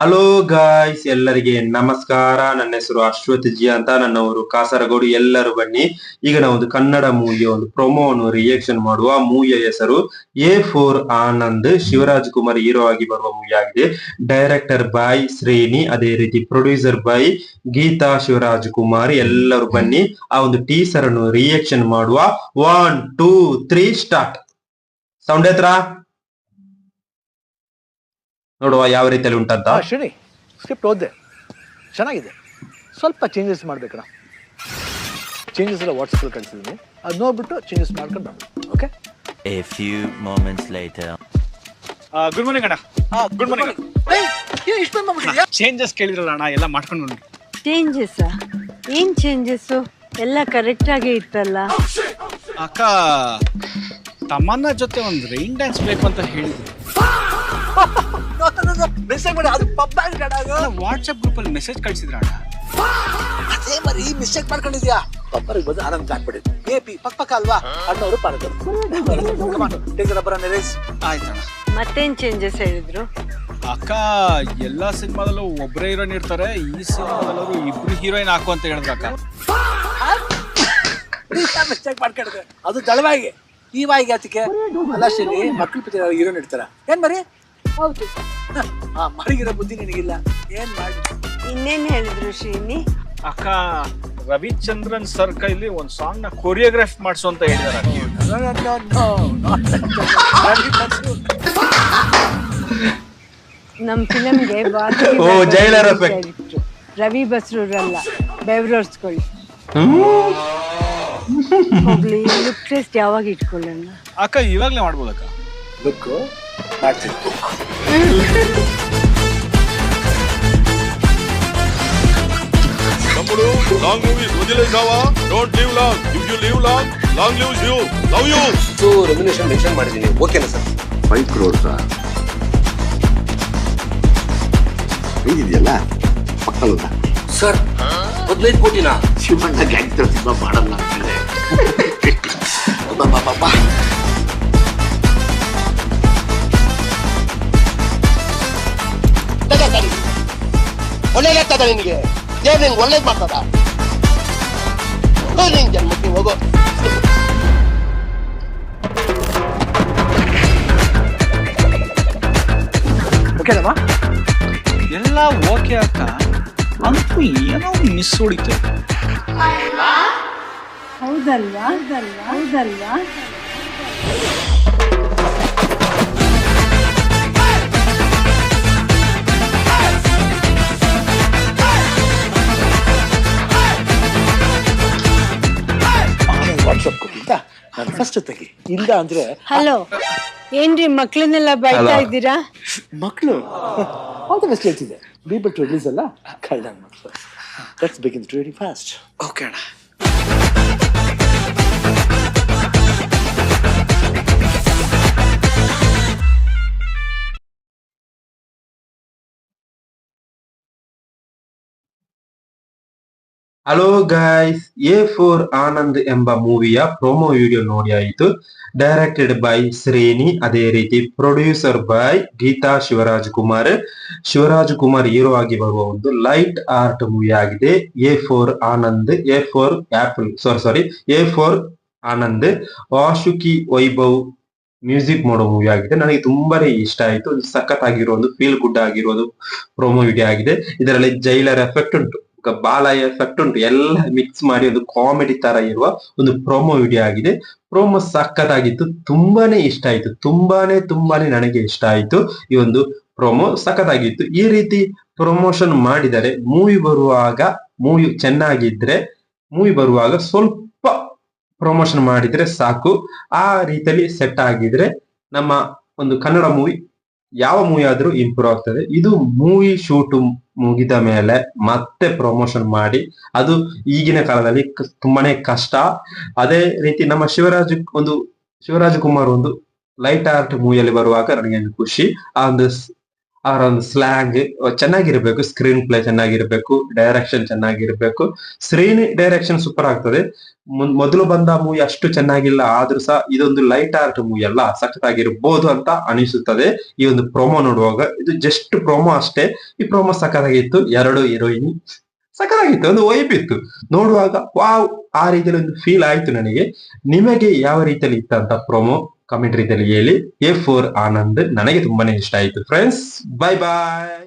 Hello guys, ಎಲ್ಲರಿಗೆ ನಮಸ್ಕಾರ. ನನ್ನ ಹೆಸರು ಅಶ್ವಥ್ ಜಿ ಅಂತ. ನನ್ನವರು ಕಾಸರಗೋಡು. ಎಲ್ಲರೂ ಬನ್ನಿ. ಈಗ ನಾವು ಒಂದು ಕನ್ನಡ ಮೂವಿಯ ಒಂದು ಪ್ರೊಮೋವನ್ನು ರಿಯಾಕ್ಷನ್ ಮಾಡುವ. ಮೂವಿಯ ಹೆಸರು A4 ಆನಂದ್. ಶಿವರಾಜ್ ಕುಮಾರ್ ಹೀರೋ ಆಗಿ ಬರುವ ಮೂವಿ ಆಗಿದೆ. ಡೈರೆಕ್ಟರ್ ಬೈ ಶ್ರೇಣಿ, ಅದೇ ರೀತಿ ಪ್ರೊಡ್ಯೂಸರ್ ಬೈ ಗೀತಾ ಶಿವರಾಜ್ ಕುಮಾರ್. ಎಲ್ಲರೂ ಬನ್ನಿ ಆ ಒಂದು ಟೀಸರ್ ಅನ್ನು ರಿಯಾಕ್ಷನ್ ಮಾಡುವ. 1 2 3 ಸ್ಟಾರ್ಟ್. ಸೌಂಡ್ ಹತ್ರ ನೋಡುವ ಯಾವ ರೀತಿಯಲ್ಲಿ ಉಂಟಂತ. ಶ್ರೀನಿ, ಸ್ಕ್ರಿಪ್ಟ್ ಓದಿದೆ, ಚೆನ್ನಾಗಿದೆ. ಸ್ವಲ್ಪ ಚೇಂಜಸ್ ಮಾಡ್ಬೇಕಣ್ಣ. ಚೇಂಜಸ್ ಎಲ್ಲ ವಾಟ್ಸಪ್ಪಲ್ಲಿ ಕಳಿಸಿದ್ದೀನಿ, ಅದು ನೋಡ್ಬಿಟ್ಟು ಚೇಂಜಸ್ ಮಾಡ್ಕೊಂಡು ಬರಬೇಕು. Okay. A few moments later. Good morning ಅಣ್ಣ. Good morning. ಇಷ್ಟೊಂದು ಮಾಡ್ಬಿಟ್ಟಿದ್ಯಾ? ಚೇಂಜಸ್ ಕೇಳಿದ್ರಲ್ಲ ಅಣ್ಣ, ಎಲ್ಲ ಮಾಡ್ಕೊಂಡು ಬಂದ್ರಿ. ಚೇಂಜಸ್? ಏನ್ ಚೇಂಜಸ್? ಎಲ್ಲ ಕರೆಕ್ಟ್ ಆಗೇ ಇತ್ತಲ್ಲ. ಅಕ್ಕ ತಮ್ಮನ್ನ ಜೊತೆ ಒಂದು ರೈನ್ ಡ್ಯಾನ್ಸ್ ಬೇಕು ಅಂತ ಹೇಳಿದ್ರು. ಮೆಸೇಜ್ ಮಾಡಿ, ಅದು ಪಬ್ ವಾಟ್ಸ್ಆಪ್ ಗ್ರೂಪ್ ಅಲ್ಲಿ ಮೆಸೇಜ್ ಕಳ್ಸಿದ್ರ ಅಣ್ಣ. ಅದೇ ಮರಿ ಮಿಸ್ಟೇಕ್ ಮಾಡ್ಕೊಂಡಿದ್ಯಾ? ಪಬ್ಬರಿಗೆ ಬಂದು ಆನಂದ್ ಹಾಕ್ಬಿಡಿ. AP ಪಕ್ಕ ಅಲ್ವಾ? ಅಣ್ಣವರು ಪಾರ್ಕರ್ ಆಯ್ತಣ್ಣ. ಮತ್ತೇನ್ ಚೇಂಜಸ್ ಹೇಳಿದ್ರು? ಅಕ್ಕ ಎಲ್ಲಾ ಸಿನಿಮಾದಲ್ಲೂ ಒಬ್ಬರೇ ಹೀರೋಯಿನ್ ಇರ್ತಾರೆ, ಈ ಸಿನಿಮಾದಲ್ಲೂ ಇಬ್ರು ಹೀರೋಯಿನ್ ಹಾಕು ಅಂತ ಹೇಳಿದ್ರು ಅಕ್ಕ. ಮಿಸ್ಟೇಕ್ ಮಾಡ್ಕೊಂಡಿದ್ದೆ, ಅದು ದಳವಾಗಿ ಈ ವಾಯಿಗೆ ಆತಿಕೆ ಅಲ್ಲ. ಶ್ರೀನಿ, ಮಕ್ಕಳು ಪಿಕ್ಚರ್ ಹೀರೋಯಿನ್ ಇಡ್ತಾರ ಏನ್ ಮರಿ? ಹೌದು. ಮರಿಗಿರೋ ಬುದ್ಧಿ ನಿನಗಿಲ್ಲ, ಏನ್ ಮಾಡಿ? ಇನ್ನೇನ್ ಹೇಳಿದ್ರು ಶ್ರೀನಿ? ಅಕ್ಕ ರವಿಚಂದ್ರನ್ ಸರ್ ಕೈಲಿ ಒಂದ್ ಸಾಂಗ್ ನ ಕೊರಿಯೋಗ್ರಾಫ್ ಮಾಡ್ಸು ಅಂತ ಹೇಳಿದಾರೆ. ನಮ್ ಫಿಲಂಗೆ ಜೈಲರ್ ಎಫೆಕ್ಟ್. ರವಿ ಬಸ್ರೂರಲ್ಲ, ಬೆವ್ರೋರ್ಸ್ಕೊಳ್ಳಿ. ಹೋಗ್ಲಿ, ಲುಕ್ ಟೆಸ್ಟ್ ಯಾವಾಗ ಇಟ್ಕೊಳ್ಳೋಣ? ಅಕ್ಕ ಇವಾಗ್ಲೇ ಮಾಡ್ಬೋದಕ್ಕ. ಲುಕ್ ಮಾಡ್ತೀನಿ. తమ్ముడు లాంగ్ మూవీస్ వదిలేసావా? Don't live long. If you live long, long lives you. Love you. So remuneration mention ಮಾಡಿದ್ದೀನಿ, ಓಕೆನಾ ಸರ್? 5 crore sir. ಇದೆಯಲ್ಲ ಪಕ್ಕದ ಸರ್ 15 ಕೋಟಿನಾ? ಶಿವಣ್ಣ ಗ್ಯಾಂಗ್ಸ್ಟರ್ ಸಿನಿಮಾ ಮಾಡಲ್ಲ ಅಂತಾರೆ. ಒಳ್ಳೇದಾಗ್ತದ ನಿನಗೆ? ದೇವ್ರು ನಿಂಗೆ ಒಳ್ಳೇದ್ ಮಾಡ್ತದ? ನಿನ್ ಜನ್ಮಕ್ಕೆ ಹೋಗೋ. ಓಕೆನಮ್ಮ? ಎಲ್ಲ ಓಕೆ ಅಕ್ಕ, ಅಂತೂ ಏನೋ ಮಿಸ್ ಹೊಡಿತು. ಹೌದಲ್ವಾ? ಹೌದಲ್ವಾ? ವಾಟ್ಸಪ್ ಕೊಟ್ಟಿದ್ದ ನಾನು ಫಸ್ಟ್ ತೆಗಿ, ಇಲ್ಲ ಅಂದ್ರೆ ಹಲೋ, ಏನ್ರಿ ಮಕ್ಳನ್ನೆಲ್ಲ ಬೈತಾ ಇದ್ದೀರಾ? ಮಕ್ಕಳು ಅಂತ ಬೆಸ್ಟ್ ಹೇಳ್ತಿದೆ. ಬೀಬಲ್ ಟು ರಿಲೀಸ್ ಅಲ್ಲ, ಕಳ್ಳ ಮಕ್ಕಳು. Let's begin to very fast. Okay ಅಣ್ಣ. ಹಲೋ ಗಾಯ್ಸ್, A4 ಆನಂದ್ ಎಂಬ ಮೂವಿಯ ಪ್ರೊಮೋ ವಿಡಿಯೋ ನೋಡಿ ಆಯಿತು. ಡೈರೆಕ್ಟೆಡ್ ಬೈ ಶ್ರೇಣಿ, ಅದೇ ರೀತಿ producer by Geetha Shivaraj Kumar. Shivaraj Kumar hero ಆಗಿ ಬರುವ ಒಂದು ಲೈಟ್ ಆರ್ಟ್ ಮೂವಿ ಆಗಿದೆ A4 Anand. A4 apple, sorry A4 Anand. Vasuki Vaibhav music ಮಾಡೋ ಮೂವಿ ಆಗಿದೆ. ನನಗೆ ತುಂಬಾನೇ ಇಷ್ಟ ಆಯ್ತು. ಒಂದು ಸಖತ್ ಆಗಿರೋ ಒಂದು ಫೀಲ್ ಗುಡ್ ಆಗಿರೋದು ಪ್ರೊಮೋ ವಿಡಿಯೋ ಆಗಿದೆ. ಇದರಲ್ಲಿ ಜೈಲರ್ ಎಫೆಕ್ಟ್ ಉಂಟು, ಬಾಲ ಎಫೆಕ್ಟ್ ಉಂಟು, ಎಲ್ಲ ಮಿಕ್ಸ್ ಮಾಡಿ ಒಂದು ಕಾಮಿಡಿ ತರ ಇರುವ ಒಂದು ಪ್ರೊಮೋ ವಿಡಿಯೋ ಆಗಿದೆ. ಪ್ರೊಮೋ ಸಖತ್ತಾಗಿತ್ತು, ತುಂಬಾನೇ ಇಷ್ಟ ಆಯ್ತು. ತುಂಬಾನೇ ನನಗೆ ಇಷ್ಟ ಆಯ್ತು. ಈ ಒಂದು ಪ್ರೊಮೋ ಸಖತ್ತಾಗಿತ್ತು. ಈ ರೀತಿ ಪ್ರಮೋಷನ್ ಮಾಡಿದರೆ ಮೂವಿ ಚೆನ್ನಾಗಿದ್ರೆ, ಮೂವಿ ಬರುವಾಗ ಸ್ವಲ್ಪ ಪ್ರಮೋಷನ್ ಮಾಡಿದ್ರೆ ಸಾಕು. ಆ ರೀತಿಯಲ್ಲಿ ಸೆಟ್ ಆಗಿದ್ರೆ ನಮ್ಮ ಒಂದು ಕನ್ನಡ ಮೂವಿ, ಯಾವ ಮೂವಿ ಆದ್ರೂ ಇಂಪ್ರೂವ್ ಆಗ್ತದೆ. ಇದು ಮೂವಿ ಶೂಟ್ ಮುಗಿದ ಮೇಲೆ ಮತ್ತೆ ಪ್ರಮೋಷನ್ ಮಾಡಿ, ಅದು ಈಗಿನ ಕಾಲದಲ್ಲಿ ತುಂಬಾನೇ ಕಷ್ಟ. ಅದೇ ರೀತಿ ನಮ್ಮ ಶಿವರಾಜ್ ಕುಮಾರ್ ಒಂದು ಲೈಟ್ ಆರ್ಟ್ ಮೂವಿಯಲ್ಲಿ ಬರುವಾಗ ನನಗೆ ಖುಷಿ. ಆ ಅವರ ಒಂದು ಸ್ಲ್ಯಾಂಗ್ ಚೆನ್ನಾಗಿರ್ಬೇಕು, ಸ್ಕ್ರೀನ್ ಪ್ಲೇ ಚೆನ್ನಾಗಿರ್ಬೇಕು, ಡೈರೆಕ್ಷನ್ ಚೆನ್ನಾಗಿರ್ಬೇಕು. ಶ್ರೀನಿ ಡೈರೆಕ್ಷನ್ ಸೂಪರ್ ಆಗ್ತದೆ. ಮೊದಲು ಬಂದ ಮೂವಿ ಅಷ್ಟು ಚೆನ್ನಾಗಿಲ್ಲ, ಆದ್ರೂ ಸಹ ಇದೊಂದು ಲೈಟ್ ಆರ್ಟ್ ಮೂವಿ ಅಲ್ಲ, ಸಖತ್ತಾಗಿರ್ಬೋದು ಅಂತ ಅನಿಸುತ್ತದೆ ಈ ಒಂದು ಪ್ರೋಮೋ ನೋಡುವಾಗ. ಇದು ಜಸ್ಟ್ ಪ್ರೋಮೋ ಅಷ್ಟೇ. ಈ ಪ್ರೋಮೋ ಸಖತ್ತಾಗಿತ್ತು. 2 ಹೀರೋಯಿನ್ ಸಖತ್ತಾಗಿತ್ತು, ಒಂದು ವೈಬ್ ಇತ್ತು ನೋಡುವಾಗ. ವಾವ್, ಆ ರೀತಿಯಲ್ಲಿ ಒಂದು ಫೀಲ್ ಆಯ್ತು ನನಗೆ. ನಿಮಗೆ ಯಾವ ರೀತಿಯಲ್ಲಿ ಇತ್ತಂತ ಪ್ರೋಮೋ ಕಮೆಂಟ್ ರೀತಿಯಲ್ಲಿ ಹೇಳಿ. A4 ಆನಂದ್ ನನಗೆ ತುಂಬಾನೇ ಇಷ್ಟ ಆಯ್ತು ಫ್ರೆಂಡ್ಸ್. Bye bye.